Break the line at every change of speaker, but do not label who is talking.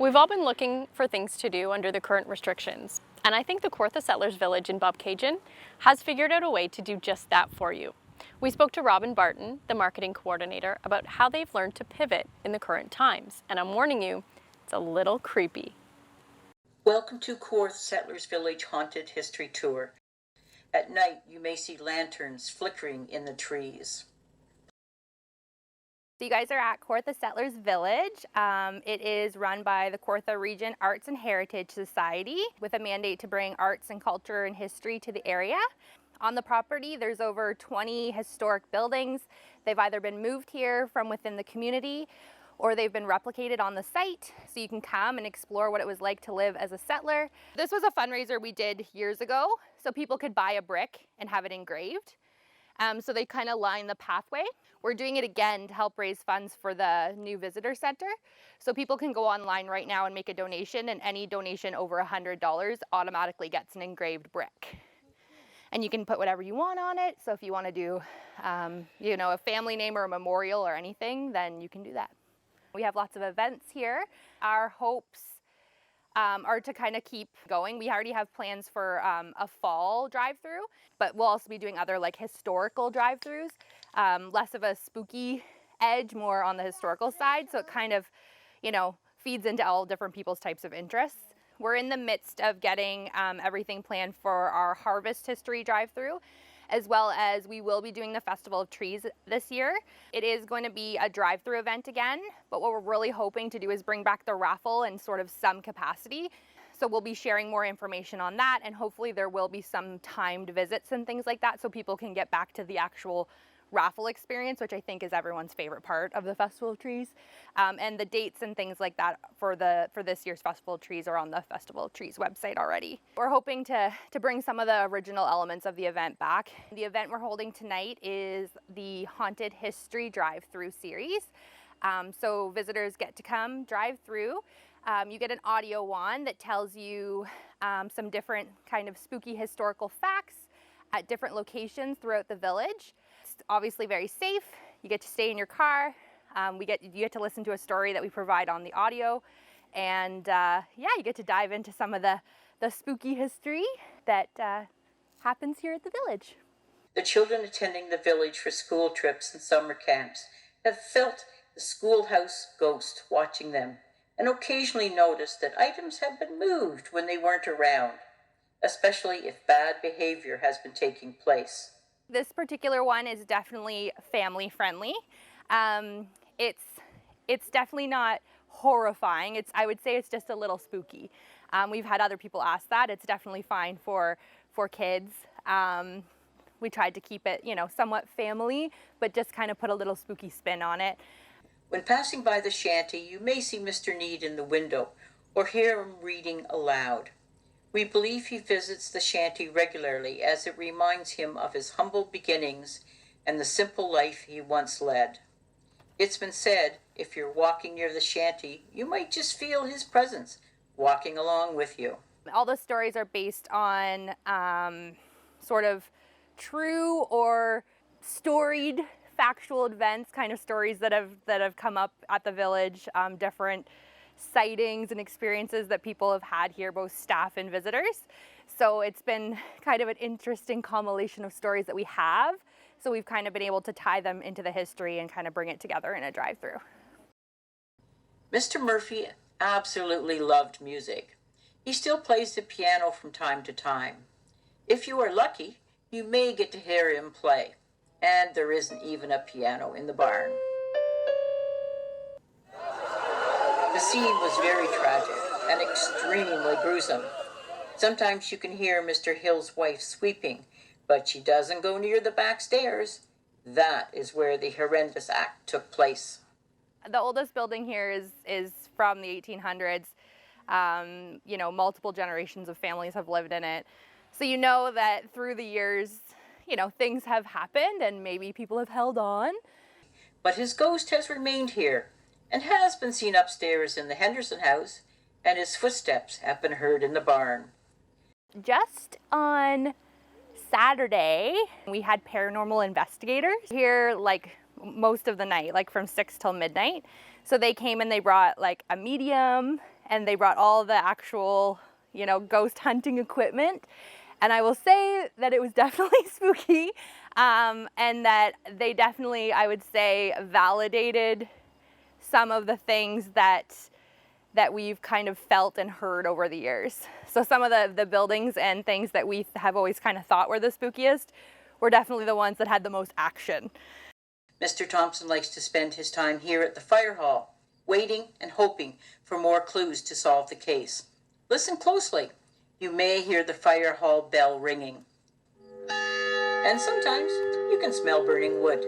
We've all been looking for things to do under the current restrictions, and I think the Kawartha Settlers Village in Bobcaygeon has figured out a way to do just that for you. We spoke to Robin Barton, the marketing coordinator, about how they've learned to pivot in the current times, and I'm warning you, it's a little creepy.
Welcome to Kawartha Settlers Village Haunted History Tour. At night, you may see lanterns flickering in the trees.
So you guys are at Kawartha Settlers Village. It is run by the Kawartha Region Arts and Heritage Society with a mandate to bring arts and culture and history to the area. On the property, there's over 20 historic buildings. They've either been moved here from within the community or they've been replicated on the site, so you can come and explore what it was like to live as a settler. This was a fundraiser we did years ago, so people could buy a brick and have it engraved. So they kind of line the pathway. We're doing it again to help raise funds for the new visitor center. So people can go online right now and make a donation, and any donation over $100 automatically gets an engraved brick. And you can put whatever you want on it. So if you want to do, a family name or a memorial or anything, then you can do that. We have lots of events here. Our hopes are to kind of keep going. We already have plans for a fall drive-through, but we'll also be doing other like historical drive-throughs, less of a spooky edge, more on the historical side. So it kind of, feeds into all different people's types of interests. We're in the midst of getting everything planned for our Harvest History drive-through, as well as we will be doing the Festival of Trees this year. It is going to be a drive-through event again, but what we're really hoping to do is bring back the raffle in sort of some capacity. So we'll be sharing more information on that, and hopefully there will be some timed visits and things like that so people can get back to the actual raffle experience, which I think is everyone's favorite part of the Festival of Trees. And the dates and things like that for this year's Festival of Trees are on the Festival of Trees website already. We're hoping to bring some of the original elements of the event back. The event we're holding tonight is the Haunted History Drive-Through series. So visitors get to come drive through. You get an audio wand that tells you some different kind of spooky historical facts at different locations throughout the village. It's obviously very safe. You get to stay in your car. You get to listen to a story that we provide on the audio. And you get to dive into some of the spooky history that happens here at the village.
The children attending the village for school trips and summer camps have felt the schoolhouse ghost watching them, and occasionally noticed that items have been moved when they weren't around, especially if bad behavior has been taking place.
This particular one is definitely family friendly. It's definitely not horrifying. I would say it's just a little spooky. We've had other people ask that. It's definitely fine for kids. We tried to keep it, somewhat family, but just kind of put a little spooky spin on it.
When passing by the shanty, you may see Mr. Need in the window or hear him reading aloud. We believe he visits the shanty regularly as it reminds him of his humble beginnings and the simple life he once led. It's been said, if you're walking near the shanty, you might just feel his presence walking along with you.
All the stories are based on sort of true or storied factual events, kind of stories that have come up at the village, different sightings and experiences that people have had here, both staff and visitors. So it's been kind of an interesting compilation of stories that we have. So we've kind of been able to tie them into the history and kind of bring it together in a drive-through.
Mr. Murphy absolutely loved music. He still plays the piano from time to time. If you are lucky, you may get to hear him play. And there isn't even a piano in the barn. The scene was very tragic and extremely gruesome. Sometimes you can hear Mr. Hill's wife sweeping, but she doesn't go near the back stairs. That is where the horrendous act took place.
The oldest building here is from the 1800s. Multiple generations of families have lived in it. So you know that through the years, things have happened and maybe people have held on.
But his ghost has remained here and has been seen upstairs in the Henderson house, and his footsteps have been heard in the barn.
Just on Saturday, we had paranormal investigators here like most of the night, like from 6 till midnight. So they came and they brought like a medium and they brought all the actual, ghost hunting equipment. And I will say that it was definitely spooky, and that they definitely, I would say, validated some of the things that we've kind of felt and heard over the years. So some of the buildings and things that we have always kind of thought were the spookiest were definitely the ones that had the most action.
Mr. Thompson likes to spend his time here at the fire hall, waiting and hoping for more clues to solve the case. Listen closely. You may hear the fire hall bell ringing. And sometimes you can smell burning wood.